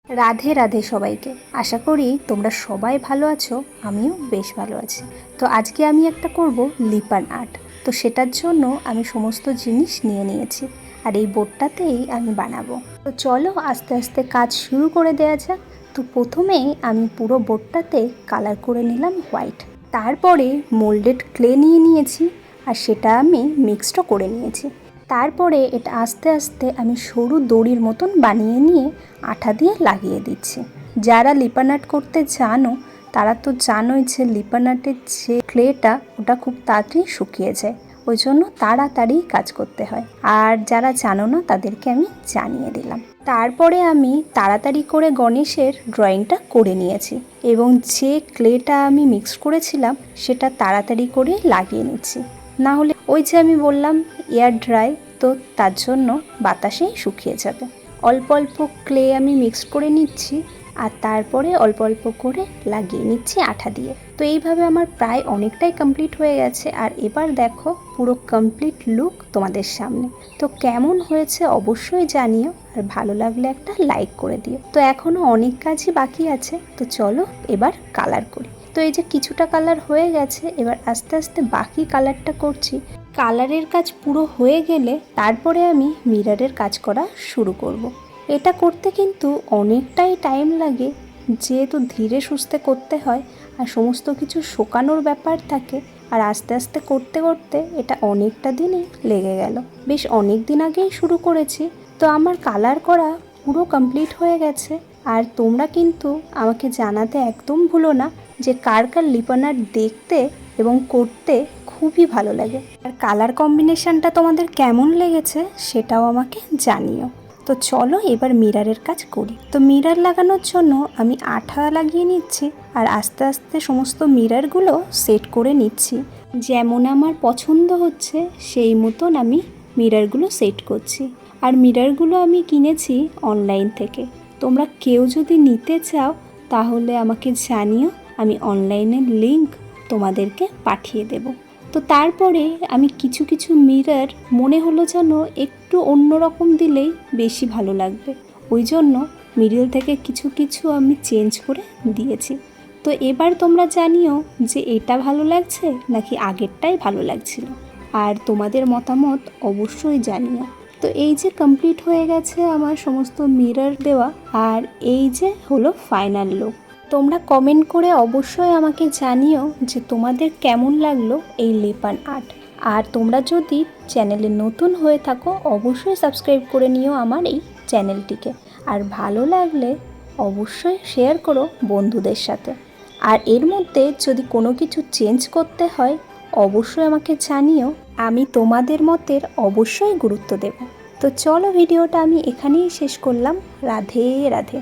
রাধে রাধে সবাইকে। আশা করি তোমরা সবাই ভালো আছো, আমিও বেশ ভালো আছি। তো আজকে আমি একটা করব লিপান আর্ট। তো সেটার জন্য আমি সমস্ত জিনিস নিয়ে নিয়েছি আর এই বোর্ডটাতেই আমি বানাবো। তো চলো আস্তে আস্তে কাজ শুরু করে দেওয়া যাক। তো প্রথমেই আমি পুরো বোর্ডটাতে কালার করে নিলাম হোয়াইট, তারপরে মোল্ডেড ক্লে নিয়ে নিয়েছি আর সেটা আমি মিক্সডও করে নিয়েছি। তারপরে এটা আস্তে আস্তে আমি সরু দড়ির মতন বানিয়ে নিয়ে আঠা দিয়ে লাগিয়ে দিচ্ছি। যারা লিপান আর্ট করতে জানো তারা তো জানোই যে লিপান আর্টের যে ক্লেটা ওটা খুব তাড়াতাড়ি শুকিয়ে যায়, ওই জন্য তাড়াতাড়ি কাজ করতে হয়। আর যারা জানো না তাদেরকে আমি জানিয়ে দিলাম। তারপরে আমি তাড়াতাড়ি করে গণেশের ড্রয়িংটা করে নিয়েছি এবং যে ক্লেটা আমি মিক্স করেছিলাম সেটা তাড়াতাড়ি করে লাগিয়ে নিচ্ছি, না হলে ওই যে আমি বললাম এয়ার ড্রাই, তো তার জন্য বাতাসেই শুকিয়ে যাবে। অল্প অল্প ক্লে আমি মিক্স করে নিচ্ছি আর তারপরে অল্প অল্প করে লাগিয়ে নিচ্ছি আঠা দিয়ে। তো এইভাবে আমার প্রায় অনেকটাই কমপ্লিট হয়ে গেছে আর এবার দেখো পুরো কমপ্লিট লুক তোমাদের সামনে। তো কেমন হয়েছে অবশ্যই জানিও আর ভালো লাগলে একটা লাইক করে দিও। তো এখনও অনেক কাজই বাকি আছে, তো চলো এবার কালার করি। তো এই যে কিছুটা কালার হয়ে গেছে, এবার আস্তে আস্তে বাকি কালারটা করছি। কালারের কাজ পুরো হয়ে গেলে তারপরে আমি মিররের কাজ করা শুরু করব। এটা করতে কিন্তু অনেকটাই টাইম লাগে, যেহেতু ধীরে সুস্থে করতে হয় আর সমস্ত কিছু শোকানোর ব্যাপার থাকে। আর আস্তে আস্তে করতে করতে এটা অনেকটা দিনই লেগে গেল। বেশ অনেক দিন আগেই শুরু করেছি। তো আমার কালার করা পুরো কমপ্লিট হয়ে গেছে। আর তোমরা কিন্তু আমাকে জানাতে একদম ভুলো না যে কার কার লিপান আর্ট দেখতে এবং করতে খুবই ভালো লাগে, আর কালার কম্বিনেশানটা তোমাদের কেমন লেগেছে সেটাও আমাকে জানিও। তো চলো এবার মিররের কাজ করি। তো মিরর লাগানোর জন্য আমি আঠা লাগিয়ে নিচ্ছি আর আস্তে আস্তে সমস্ত মিররগুলো সেট করে নিচ্ছি। যেমন আমার পছন্দ হচ্ছে সেই মতন আমি মিররগুলো সেট করছি। আর মিররগুলো আমি কিনেছি অনলাইন থেকে। তোমরা কেউ যদি নিতে চাও তাহলে আমাকে জানিও, আমি অনলাইনের লিংক তোমাদেরকে পাঠিয়ে দেব। তো তারপরে আমি কিছু কিছু মিরর মনে হলো যেন একটু অন্যরকম দিলেই বেশি ভালো লাগবে, ওই জন্য মিডল থেকে কিছু কিছু আমি চেঞ্জ করে দিয়েছি। তো এবার তোমরা জানিও যে এটা ভালো লাগছে নাকি আগেরটাই ভালো লাগছিল, আর তোমাদের মতামত অবশ্যই জানিও। তো এই যে কমপ্লিট হয়ে গেছে আমার সমস্ত মিরর দেওয়া, আর এই যে হলো ফাইনাল লুক। তোমরা কমেন্ট করে অবশ্যই আমাকে জানিও যে তোমাদের কেমন লাগলো এই লিপান আর্ট। আর তোমরা যদি চ্যানেলে নতুন হয়ে থাকো অবশ্যই সাবস্ক্রাইব করে নিও আমার এই চ্যানেলটিকে। আর ভালো লাগলে অবশ্যই শেয়ার করো বন্ধুদের সাথে। আর এর মধ্যে যদি কোনো কিছু চেঞ্জ করতে হয় অবশ্যই আমাকে জানিও, আমি তোমাদের মতের অবশ্যই গুরুত্ব দেব। তো চলো ভিডিওটা আমি এখানেই শেষ করলাম। রাধে রাধে।